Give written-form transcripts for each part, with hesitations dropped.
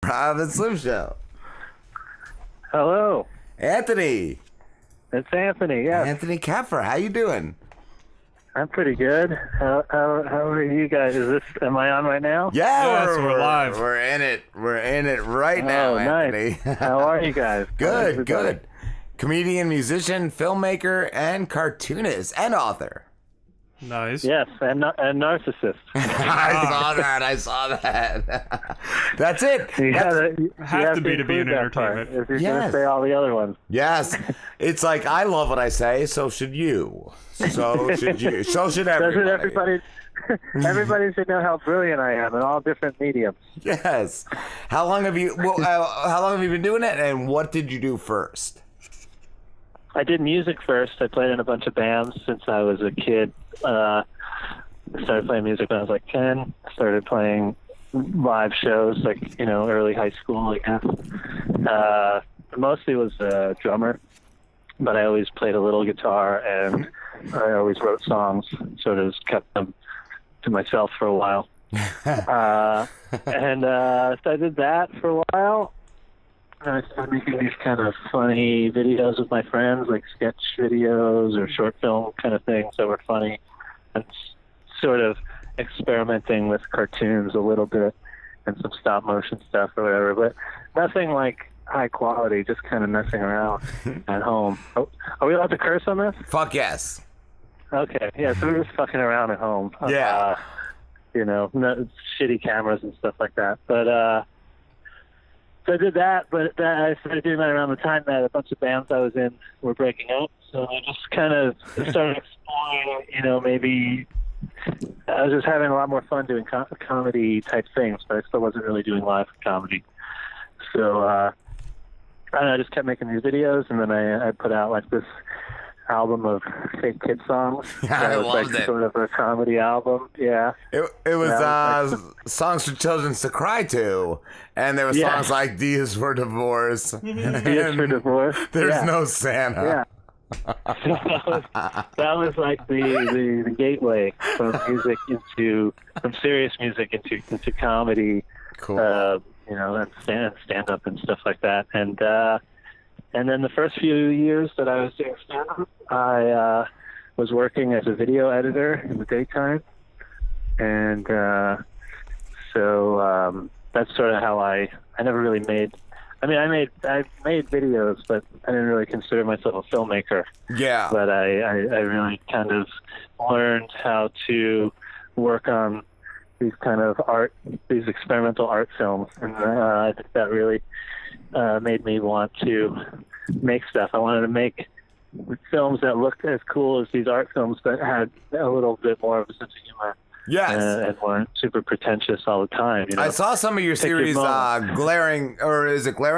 Rob and Slim Show. Hello. Anthony. It's Anthony, yes. Anthony Kapfer. How you doing? I'm pretty good. How are you guys? Am I on right now? Yeah, Yes, we're live. We're in it. We're in it right now, Anthony. Nice. How are you guys? Good. Comedian, musician, filmmaker, and cartoonist, and author. Nice. Yes, and narcissist. I saw that. That's it. You have to be to be include an that part entertainment. if you're Yes. going to say all the other ones. Yes. It's like, I love what I say, so should you. So should you. So should everybody. Everybody should know how brilliant I am in all different mediums. Yes. How long have you been doing it, and what did you do first? I did music first. I played in a bunch of bands since I was a kid. I started playing music when I was like 10. Started playing live shows, like, early high school, I guess. Mostly was a drummer, but I always played a little guitar, and I always wrote songs, sort of kept them to myself for a while. So I did that for a while. I started making these kind of funny videos with my friends, like sketch videos or short film kind of things that were funny, and sort of experimenting with cartoons a little bit and some stop motion stuff or whatever, but nothing like high quality, just kind of messing around at home. Oh, are we allowed to curse on this? Fuck yes. Okay, yeah, so we're just fucking around at home. Yeah. Shitty cameras and stuff like that. But, so I did that, but I started doing that around the time that a bunch of bands I was in were breaking up. So I just kind of started exploring, maybe I was just having a lot more fun doing comedy type things, but I still wasn't really doing live comedy. So I don't know, I just kept making these videos, and then I put out like this album of fake kid songs. I was loved like it. Sort of a comedy album, yeah. It was songs for children to cry to, and there were songs like "Dias for Divorce." Dias for Divorce. There's no Santa. Yeah. that was like the gateway from serious music into comedy. Cool. And stand up and stuff like that. And then the first few years that I was doing stand-up, I was working as a video editor in the daytime. And so that's sort of how I never really made... I made videos, but I didn't really consider myself a filmmaker. Yeah. But I really kind of learned how to work on these kind of these experimental art films. And I think that really made me want to make stuff. I wanted to make films that looked as cool as these art films, but had a little bit more of a sense of humor. Yes. And weren't super pretentious all the time. I saw some of your series, Glaring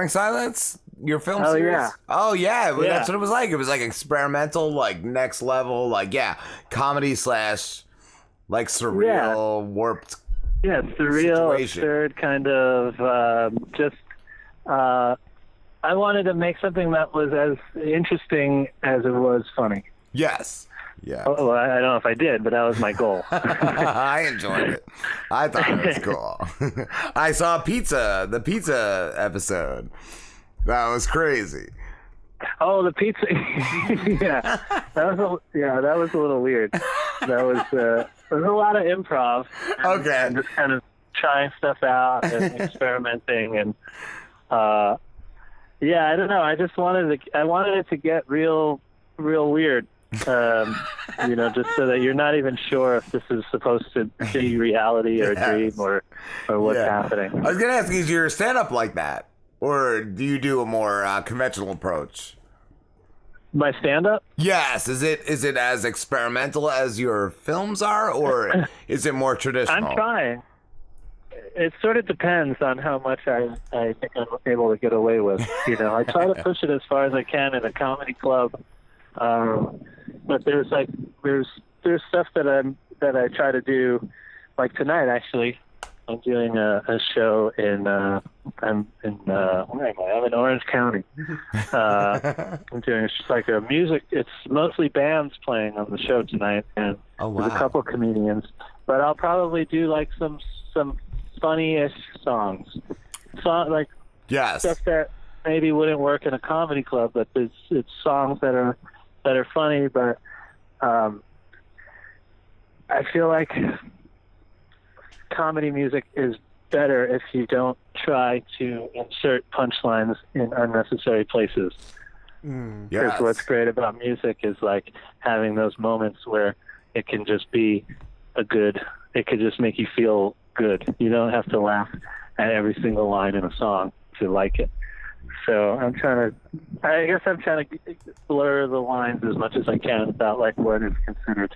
Silence? Your film series? Yeah. Oh, yeah. That's what it was like. It was like experimental, like next level, like, comedy slash, like surreal, warped. Yeah, surreal, situation. absurd kind of I wanted to make something that was as interesting as it was funny. Yes. Yeah. Oh, well, I don't know if I did, but that was my goal. I enjoyed it. I thought it was cool. I saw the pizza episode. That was crazy. Oh, the pizza. Yeah. That was a little weird. That was there was a lot of improv. And just kind of trying stuff out and experimenting and I don't know. I just wanted it to get real weird. Just so that you're not even sure if this is supposed to be reality or a dream or what's happening. I was gonna ask, is your stand-up like that, or do you do a more conventional approach? My stand-up? Yes. Is it as experimental as your films are, or is it more traditional? I'm trying. It sort of depends on how much I think I'm able to get away with. I try to push it as far as I can in a comedy club. But there's stuff that I try to do, like tonight actually. I'm doing a show in where am I? I'm in Orange County. I'm doing like a music. It's mostly bands playing on the show tonight, and there's a couple comedians. But I'll probably do like some funny-ish songs. like Yes. stuff that maybe wouldn't work in a comedy club, but it's songs that are funny. But I feel like comedy music is better if you don't try to insert punchlines in unnecessary places. Yes. Because what's great about music is like having those moments where it can just be it could just make you feel good. You don't have to laugh at every single line in a song to like it. So I guess I'm trying to blur the lines as much as I can about like what is considered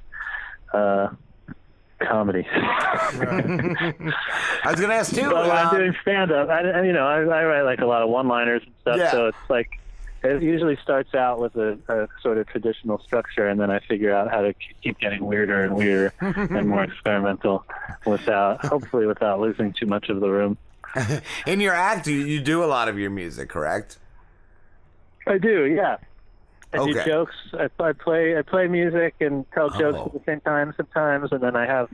comedy. I was gonna ask too. But when I'm doing stand-up, I write like a lot of one-liners and stuff. Yeah. So it's like it usually starts out with a sort of traditional structure, and then I figure out how to keep getting weirder and weirder and more experimental hopefully without losing too much of the room. In your act, you do a lot of your music, correct? I do, yeah. I do Okay. jokes. I play music and tell jokes at the same time sometimes, and then I have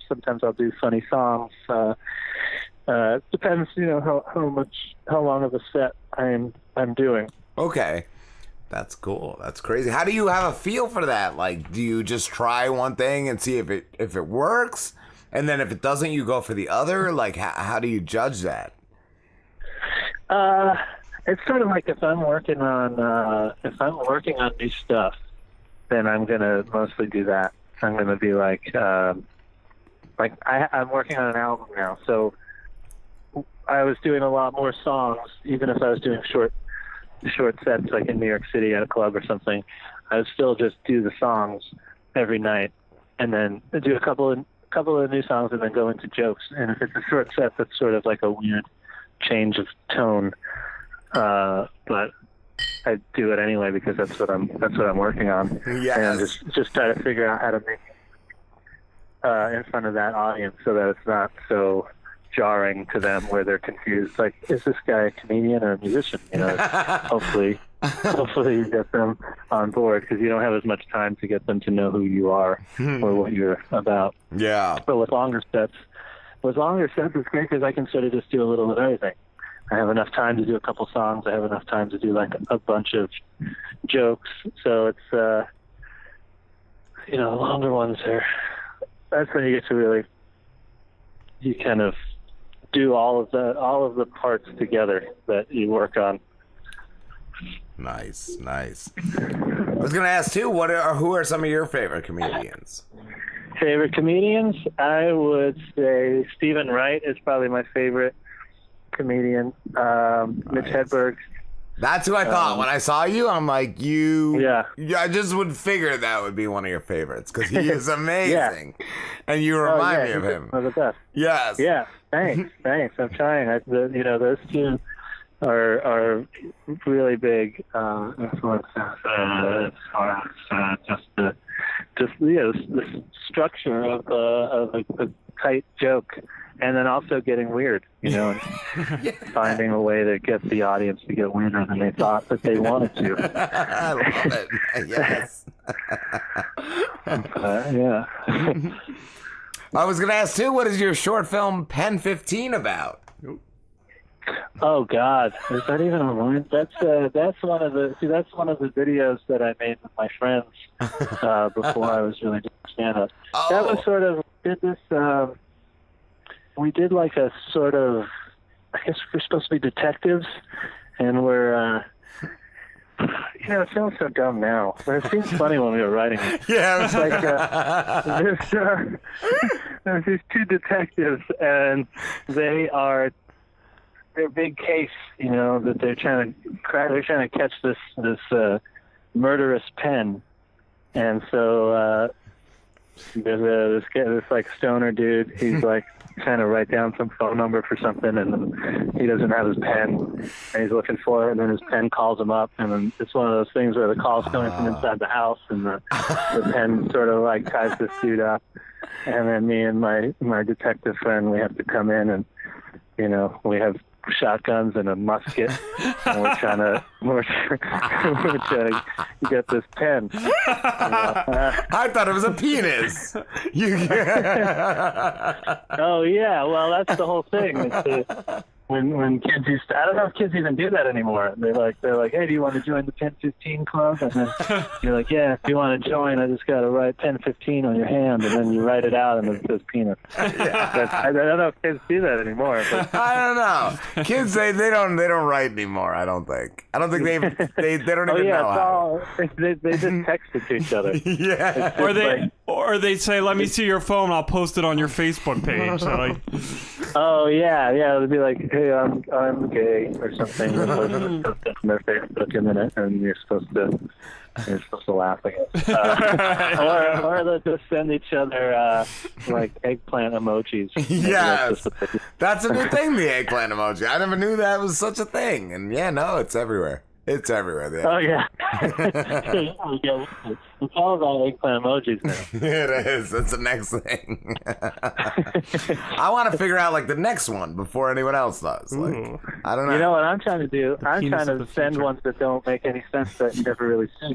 sometimes I'll do funny songs. Depends, how long of a set I'm doing. Okay. That's cool. That's crazy. How do you have a feel for that? Like, do you just try one thing and see if it works? And then if it doesn't, you go for the other? Like, how do you judge that? It's sort of like if I'm working on new stuff, then I'm gonna mostly do that. I'm gonna be like I'm working on an album now, so I was doing a lot more songs, even if I was doing short sets like in New York City at a club or something. I would still just do the songs every night, and then do a couple of new songs, and then go into jokes. And if it's a short set, that's sort of like a weird change of tone. But I do it anyway because that's what I'm working on. Yes. And just try to figure out how to make it in front of that audience so that it's not so jarring to them where they're confused. Like, is this guy a comedian or a musician? Hopefully you get them on board because you don't have as much time to get them to know who you are or what you're about. Yeah. But with longer sets, it's great because I can sort of just do a little of everything. I have enough time to do a couple songs. I have enough time to do like a bunch of jokes. So it's, longer ones that's when you get to really, you kind of do all of the parts together that you work on. Nice. I was gonna ask too, who are some of your favorite comedians? Favorite comedians? I would say Stephen Wright is probably my favorite comedian. Mitch Hedberg. That's who I thought when I saw you. I'm like, Yeah. I just would figure that would be one of your favorites because he is amazing, and you remind me of him. One of the best. Yes. Yeah. Thanks. I'm trying. Those two are really big influences as far as the structure of a tight joke, and then also getting weird, and finding a way to get the audience to get weirder than they thought that they wanted to. I love it. Yes. Yeah. I was gonna ask too, what is your short film Pen 15 about? Oh God, is that even online? That's one of the videos that I made with my friends before I was really doing stand-up. Oh. That was sort of we did like a sort of, I guess we're supposed to be detectives, and we're it sounds so dumb now, but it seems funny when we were writing it. Yeah. It's like there's these two detectives, and their big case, that they're trying to catch this murderous pen, and so there's this like stoner dude. He's like trying to write down some phone number for something, and then he doesn't have his pen, and he's looking for it, and then his pen calls him up, and then it's one of those things where the call's coming from inside the house, and the pen sort of like ties this dude up, and then me and my detective friend, we have to come in, and we have shotguns and a musket, and we're trying to get this pen. I thought it was a penis. Oh yeah, well that's the whole thing. when kids used to, I don't know if kids even do that anymore. They're like, hey, do you want to join the Pen 15 club? And then you're like, yeah, if you want to join, I just got to write Pen 15 on your hand, and then you write it out, and it says penis. Yeah. But I don't know if kids do that anymore. But. I don't know. Kids, they don't write anymore. I don't think they don't even know how. They just text it to each other. Yeah. Or they say, let me see your phone, I'll post it on your Facebook page. So like, oh yeah, it'd be like, hey, I'm gay or something. And post it on their Facebook, and you're supposed to laugh, I guess. Or they'll just send each other like eggplant emojis. Yes, that's a new thing. The eggplant emoji. I never knew that was such a thing. And yeah, no, it's everywhere. It's everywhere. Yeah. Oh yeah. It's all about eggplant emojis now. It is. That's the next thing. I want to figure out like the next one before anyone else does. Like, I don't know. You know what I'm trying to do? I'm trying to send ones that don't make any sense that you never really see.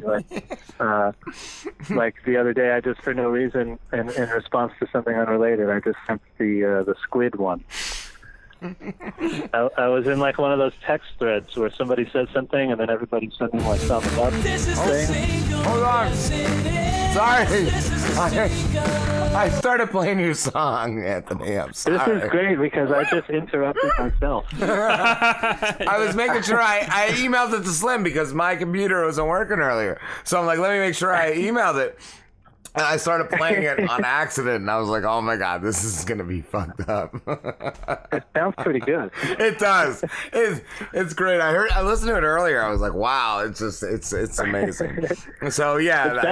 Like the other day, I just for no reason, in response to something unrelated, I just sent the squid one. I was in like one of those text threads where somebody says something and then everybody's sending like thumbs up thing. Hold on. Sorry. I started playing your song, Anthony. I'm sorry. This is great because I just interrupted myself. I was making sure I emailed it to Slim because my computer wasn't working earlier. So I'm like, let me make sure I emailed it. And I started playing it on accident, and I was like, oh my God, this is going to be fucked up. It sounds pretty good. It does. It's great. I listened to it earlier. I was like, wow, it's amazing. So yeah. It's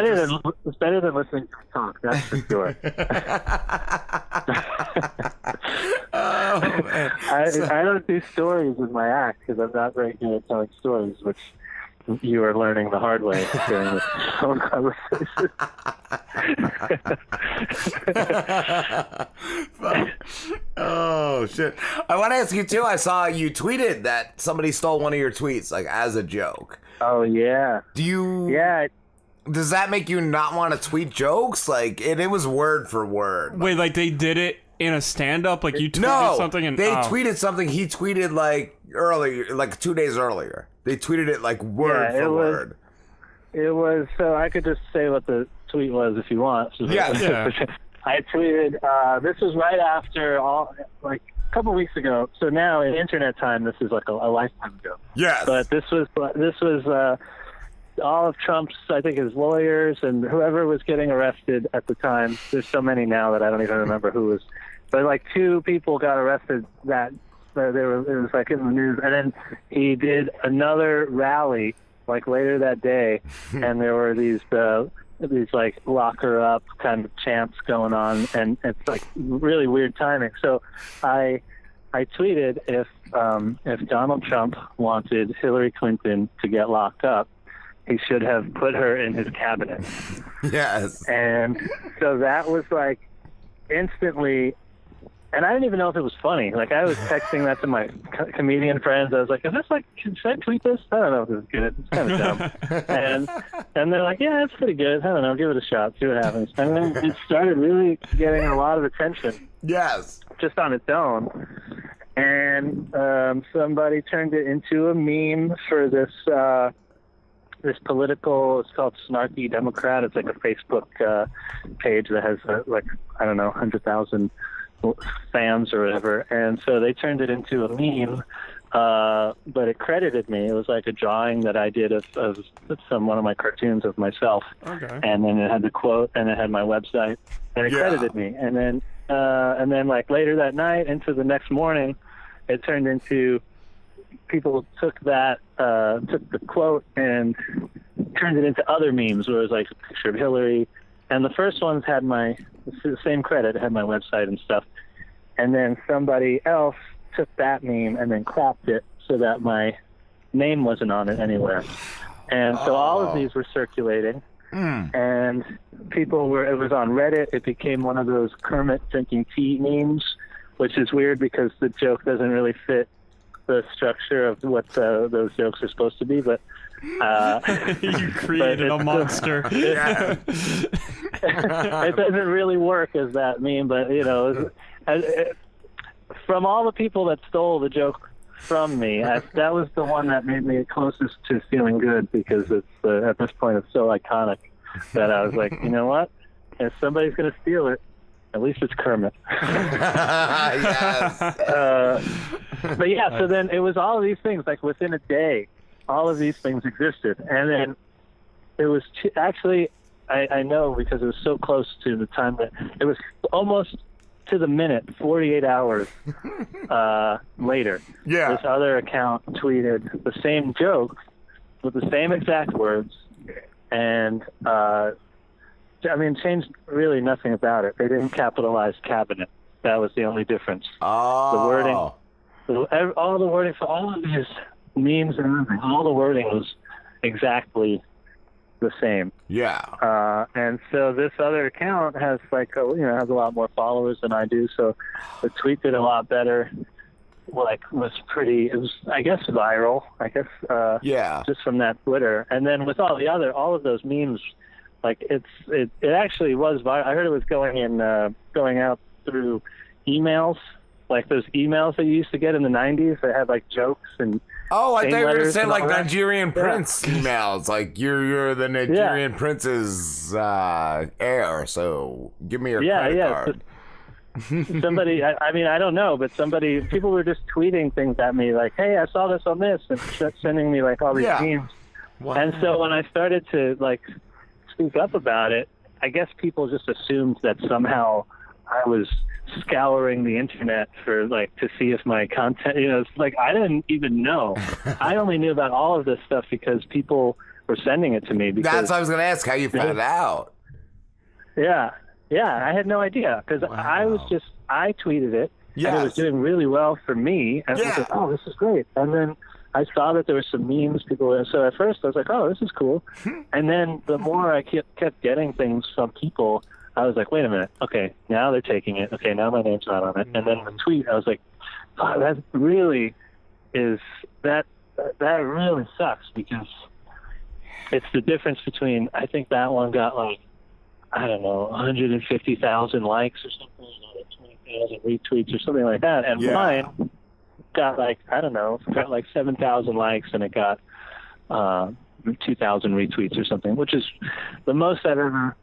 better than listening to me talk, that's for sure. Oh, man. I don't do stories with my act because I'm not very good at telling stories, which you are learning the hard way during this phone conversation. Oh shit! I want to ask you too. I saw you tweeted that somebody stole one of your tweets, like as a joke. Oh yeah. Do you? Yeah. Does that make you not want to tweet jokes? Like it was word for word. Wait, like they did it in a stand-up? Like you tweeted something and they tweeted something. He tweeted like earlier, like 2 days earlier. They tweeted it like word for word. It was, so I could just say what the tweet was if you want. So yeah. I tweeted, this was right after like a couple weeks ago. So now in internet time, this is like a lifetime ago. Yes. But this was all of Trump's, I think his lawyers and whoever was getting arrested at the time. There's so many now that I don't even remember who was. But like 2 people got arrested it was like in the news, and then he did another rally like later that day, and there were these like lock her up kind of chants going on, and it's like really weird timing. So I tweeted if Donald Trump wanted Hillary Clinton to get locked up, he should have put her in his cabinet. Yes. And so that was like instantly. And I didn't even know if it was funny. Like, I was texting that to my comedian friends. I was like, is this like, should I tweet this? I don't know if this is good. It's kind of dumb. And they're like, yeah, it's pretty good. I don't know. Give it a shot. See what happens. And then it started really getting a lot of attention. Yes. Just on its own. And somebody turned it into a meme for this political, it's called Snarky Democrat. It's like a Facebook page that has, like, I don't know, 100,000 fans or whatever, and so they turned it into a meme, but it credited me. It was like a drawing that I did of one of my cartoons of myself. Okay. And then it had the quote, and it had my website, and it credited me. And then like later that night into the next morning, it turned into people took the quote and turned it into other memes where it was like a picture of Hillary. And the first ones had the same credit, had my website and stuff. And then somebody else took that meme and then cropped it so that my name wasn't on it anywhere. And so all of these were circulating. And it was on Reddit. It became one of those Kermit drinking tea memes, which is weird because the joke doesn't really fit the structure of what those jokes are supposed to be, but you created a monster. It doesn't really work as that meme, but from all the people that stole the joke from me. That was the one that made me closest to feeling good because it's at this point it's so iconic that I was like, you know what? If somebody's gonna steal it, at least it's Kermit. Yes. But yeah, so then it was all of these things. Like within a day, all of these things existed, and then it was actually. I know because it was so close to the time that it was almost to the minute, 48 hours later. Yeah. This other account tweeted the same joke with the same exact words, and changed really nothing about it. They didn't capitalize cabinet. That was the only difference. Oh. The wording, all the wording for all of these memes and everything, all the wording was exactly the same. Yeah. And so this other account has has a lot more followers than I do, so the tweet did a lot better. It was I guess viral. I guess just from that Twitter. And then with all of those memes, like it actually was viral. I heard it was going out through emails, like those emails that you used to get in the 90s that had like jokes and Oh, I thought you were going to say like that. Nigerian Prince emails. Like you're the Nigerian Prince's heir, so give me your credit card. Somebody, I don't know, but people were just tweeting things at me like, hey, I saw this on this, and sending me like all these memes. Wow. And so when I started to like speak up about it, I guess people just assumed that somehow I was scouring the internet for like to see if my content, it's like I didn't even know. I only knew about all of this stuff because people were sending it to me. That's what I was going to ask, how you found out. Yeah, I had no idea because I tweeted it and it was doing really well for me, and I was like, oh, this is great. And then I saw that there were some memes so at first I was like, oh, this is cool. And then the more I kept getting things from people, I was like, wait a minute. Okay, now they're taking it. Okay, now my name's not on it. And then the tweet, I was like, oh, that really sucks because it's the difference between, I think that one got like, I don't know, 150,000 likes or something, 20,000 retweets or something like that. And mine got like, I don't know, got like 7,000 likes and it got 2,000 retweets or something, which is the most I've ever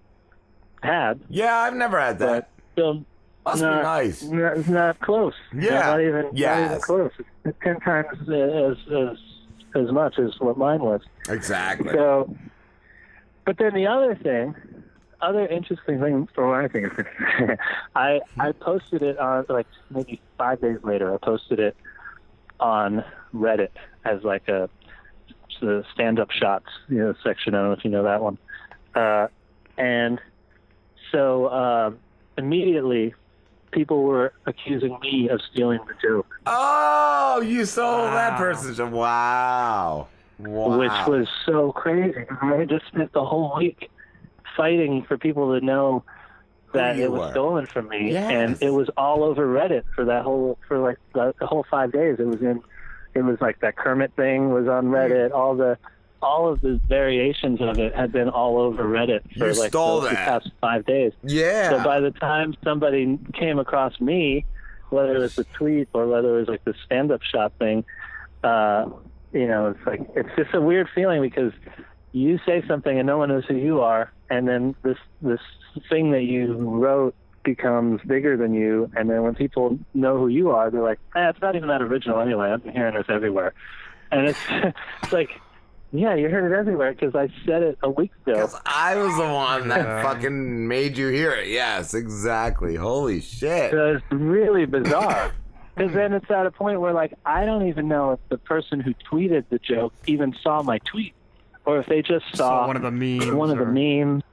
had. Yeah, I've never had that. Still must be nice. It's not close. Yeah. Not even close. It's 10 times as much as what mine was. Exactly. So, but then the other interesting thing for what I think is I posted it on like maybe 5 days later. I posted it on Reddit as like a stand-up shots section. I don't know if you know that one. And so immediately, people were accusing me of stealing the joke. Oh, you stole that person's joke. Wow. Which was so crazy. I had just spent the whole week fighting for people to know that it was stolen from me. Yes. And it was all over Reddit for the whole 5 days. It was like that Kermit thing was on Reddit. All of the variations of it had been all over Reddit for like the past 5 days. Yeah. So by the time somebody came across me, whether it was a tweet or whether it was like the stand-up shot thing, it's like it's just a weird feeling because you say something and no one knows who you are, and then this thing that you wrote becomes bigger than you, and then when people know who you are, they're like, it's not even that original anyway. I've been hearing this everywhere, and it's like. Yeah, you heard it everywhere because I said it a week ago. Because I was the one that fucking made you hear it. Yes, exactly. Holy shit. So it's really bizarre. Because then it's at a point where, like, I don't even know if the person who tweeted the joke even saw my tweet. Or if they just saw one of the memes.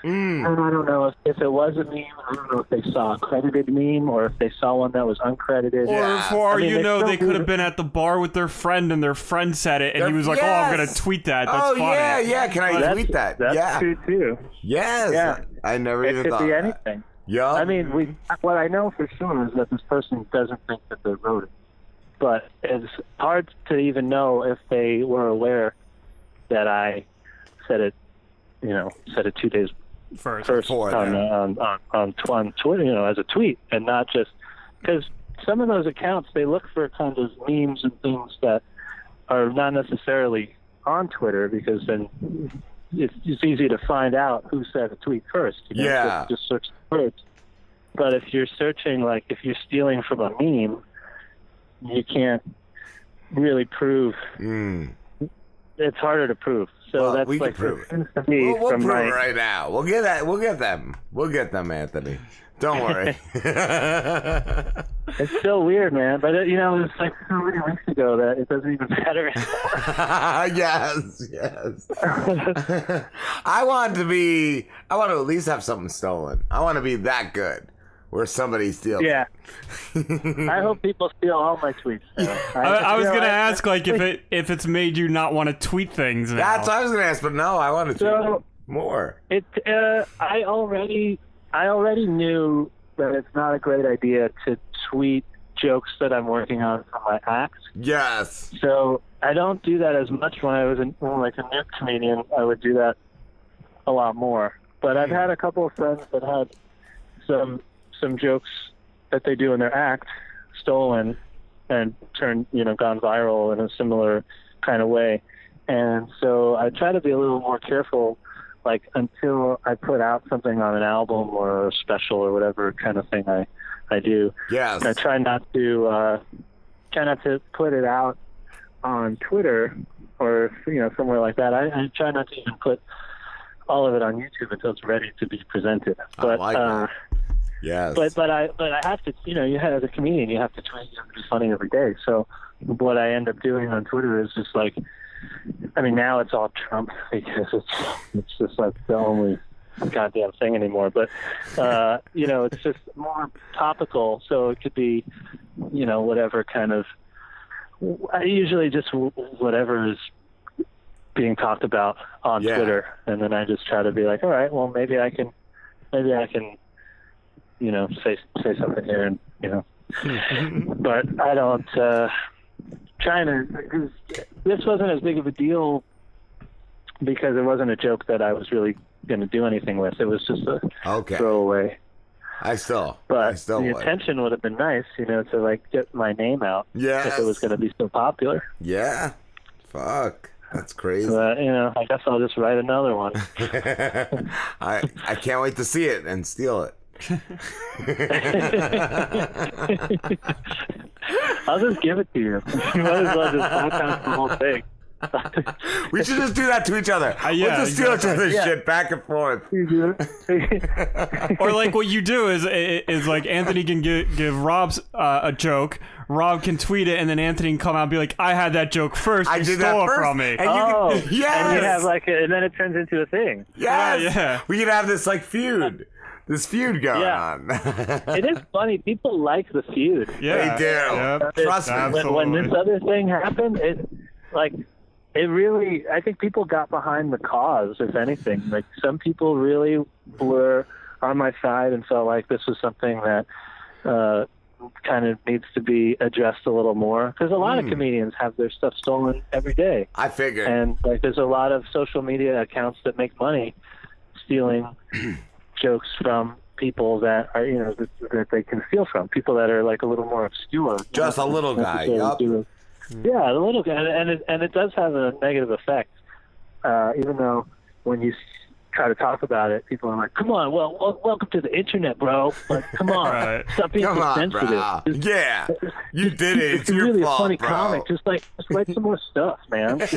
And I don't know if it was a meme. I don't know if they saw a credited meme or if they saw one that was uncredited. Or they could have been at the bar with their friend and their friend said it and he was like, oh, I'm going to tweet that. That's funny. Yeah. Can I tweet that? That's true, too. Yes. Yeah. I never even thought it could be that. anything. Yeah. I mean, what I know for sure is that this person doesn't think that they wrote it. But it's hard to even know if they were aware that I said it 2 days first on Twitter, as a tweet, and not just because some of those accounts, they look for kind of memes and things that are not necessarily on Twitter, because then it's easy to find out who said a tweet first. You know? Yeah. Just search the words. But if you're searching, like if you're stealing from a meme, you can't really prove. It's harder to prove. So Well, that's we like can prove it. seems to be We'll from prove my, it right now. We'll get that. We'll get them. We'll get them, Anthony. Don't worry. It's so weird, man. But you know, it's like so many weeks ago that it doesn't even matter anymore. Yes. I want to at least have something stolen. I want to be that good where somebody steals. Yeah. I hope people steal all my tweets. I was gonna ask, like, if it's made you not want to tweet things now. That's what I was gonna ask, but no, I want to tweet more. I already knew that it's not a great idea to tweet jokes that I'm working on for my act. Yes. So I don't do that as much. When I was like a new comedian, I would do that a lot more. But I've had a couple of friends that had some jokes that they do in their act stolen and gone viral in a similar kind of way. And so I try to be a little more careful, like until I put out something on an album or a special or whatever kind of thing I do. Yes. I try not to put it out on Twitter or somewhere like that. I try not to even put all of it on YouTube until it's ready to be presented. But I like that. Yes. But I have to, as a comedian, you have to tweet, you have to be funny every day. So what I end up doing on Twitter is just like, I mean, now it's all Trump because it's just like the only goddamn thing anymore. But it's just more topical. So it could be, whatever kind of. I usually just whatever is being talked about on Twitter, and then I just try to be like, all right, well, maybe I can, say something here, and but I don't. Because this wasn't as big of a deal because it wasn't a joke that I was really going to do anything with. It was just a throwaway. But the attention would have been nice, to like get my name out. Yes. If it was going to be so popular. Yeah. Fuck. That's crazy. But, I guess I'll just write another one. I can't wait to see it and steal it. I'll just give it to you. You might as well just podcast the whole thing. We should just do that to each other. We'll just steal each other's shit back and forth. Or like what you do is like Anthony can give Rob a joke. Rob can tweet it, and then Anthony can come out and be like, "I had that joke first. You stole it from me." And you have and then it turns into a thing. Yes. Yeah. We could have this like feud. This feud going on. It is funny. People like the feud. Yeah, they do. Yep. Trust me. When this other thing happened, it really, I think people got behind the cause, if anything. Like, some people really were on my side and felt like this was something that kind of needs to be addressed a little more. Because a lot of comedians have their stuff stolen every day. I figured. And, there's a lot of social media accounts that make money stealing jokes from people that are, that they can steal from. People that are, like, a little more obscure. Just a little guy, yup. Yeah, the little guy, and it does have a negative effect. Even though when you try to talk about it, people are like, "Come on, welcome to the internet, bro. Like, come on, Right. stop being so sensitive." Bro. You did it. It's your really fault, a funny bro. comic. Just write some more stuff, man. What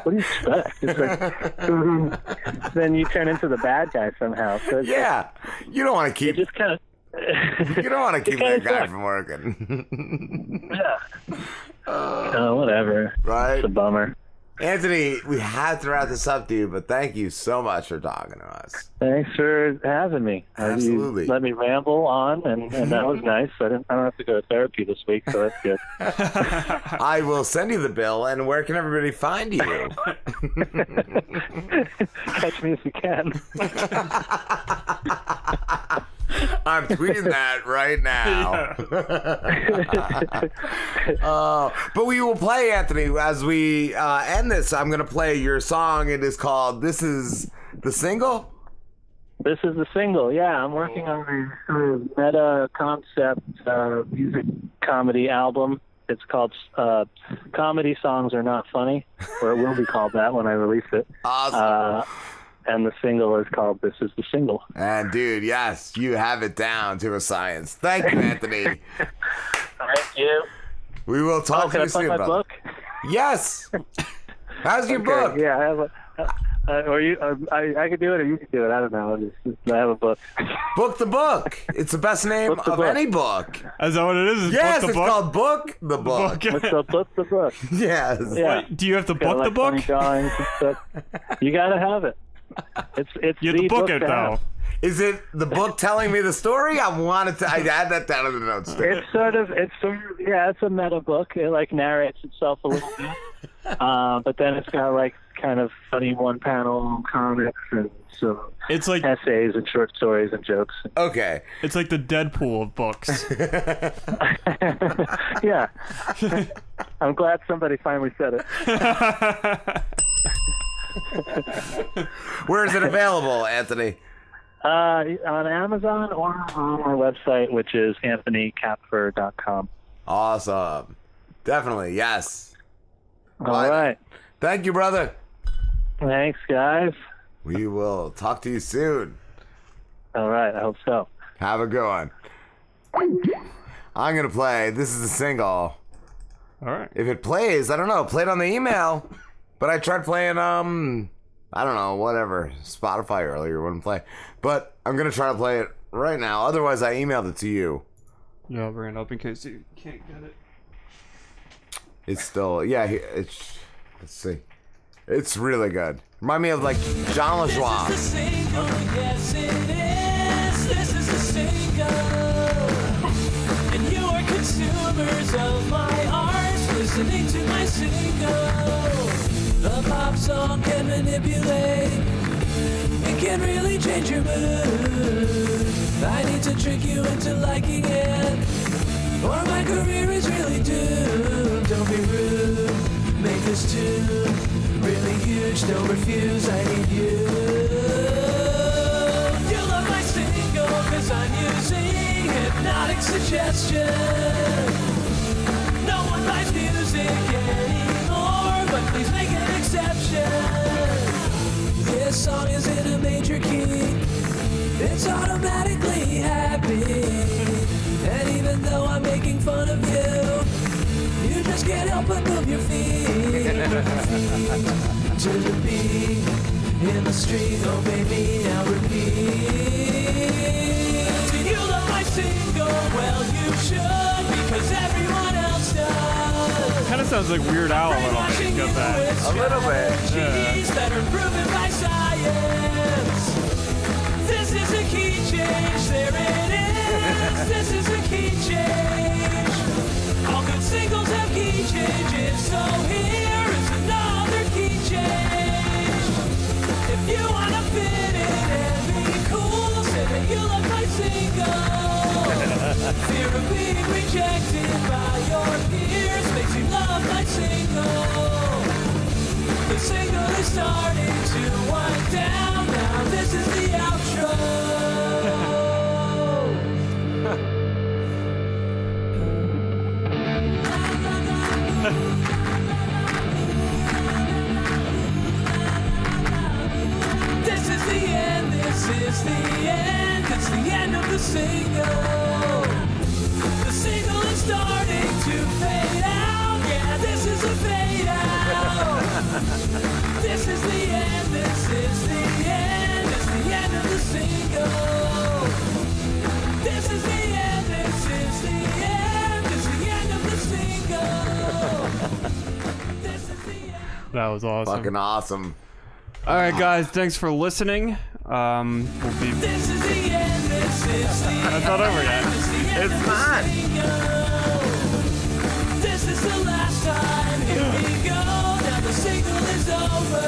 do you expect? It's like, then you turn into the bad guy somehow. So you don't want to keep. It just kind of. You don't want to keep that guy from working. Whatever. Right? It's a bummer. Anthony, we have to wrap this up, dude, but thank you so much for talking to us. Thanks for having me. Absolutely. You let me ramble on, and that was nice. I don't have to go to therapy this week, so that's good. I will send you the bill, and where can everybody find you? Catch me if you can. I'm tweeting that right now. But we will play, Anthony, as we end this. I'm going to play your song. It is called This Is the Single? This is the single. Yeah, I'm working on a sort of meta concept music comedy album. It's called Comedy Songs Are Not Funny, or it will be called that when I release it. Awesome. And the single is called This Is the Single. And dude, yes, you have it down to a science. Thank you, Anthony. Thank you. We will talk to Can I you plug soon, my brother. book? Yes. How's your book? Yeah, I have a. Or you, I could do it, or you could do it. I don't know. I have a book. Book the book. It's the best name Book the of book. any book. Is that what it is? Yes, Book the it's book? called Book the Book. So book the book. Yes. Yeah. Wait, do you have to Got, book the book? funny drawings and stuff. You gotta have it. It's You have the to book book it to though. have. Is it the book telling me the story? I add that down in the notes. It's sort of yeah, it's a meta book. It like narrates itself a little bit, but then it's got like kind of funny one-panel comics and some It's like essays and short stories and jokes. Okay. it's like the Deadpool of books. Yeah, I'm glad somebody finally said it. Where is it available, Anthony? On Amazon or on our website, which is anthonykapfer.com. Awesome. Definitely, yes. All right. Thank you, brother. Thanks, guys. We will talk to you soon. All right. I hope so. Have a good one. I'm going to play. This is a single. All right. If it plays, I don't know. Play it on the email. But I tried playing, I don't know, whatever. Spotify earlier wouldn't play. But I'm going to try to play it right now. Otherwise, I emailed it to you. Yeah, I'll bring it up in case you can't get it. It's still, yeah, let's see. It's really good. Remind me of, like, John LaJoie. This is the single, yes it is. This is the single. And you are consumers of my art, listening to my single. A pop song can manipulate. It can really change your mood. I need to trick you into liking it, or my career is really doomed. Don't be rude, make this tune really huge. Don't refuse, I need you. You love my single, cause I'm using hypnotic suggestion. No one buys music anymore, but please make an exception. This song is in a major key. It's automatically happy. And even though I'm making fun of you, you just can't help but move your feet. To the beat, in the street, oh baby, now repeat. Do you love my single? Well, you should, because everyone else does. Kind of sounds like Weird Al a little bit. Got that. A little bit. Cheese that are proven by science. This is a key change, there it is. This is a key change. All good singles have key changes, so here is another key change. If you wanna fit in and be cool, say that you love my single. Fear of being rejected by your peers makes you love my single. The single is starting to wind down now. This is the outro. This is the end. This is the end. It's the end of the single. The single is starting to fade out. Yeah, this is a fade out. This is the end, this is the end, it's the end of the single. This is the end, this is the end, it's the end of the single. This is the end. That was awesome. Fucking awesome. All right, guys, thanks for listening. We'll be. This is the end, this is the end. It's not over yet. It's not. This is the last time, here we go. Now the single is over.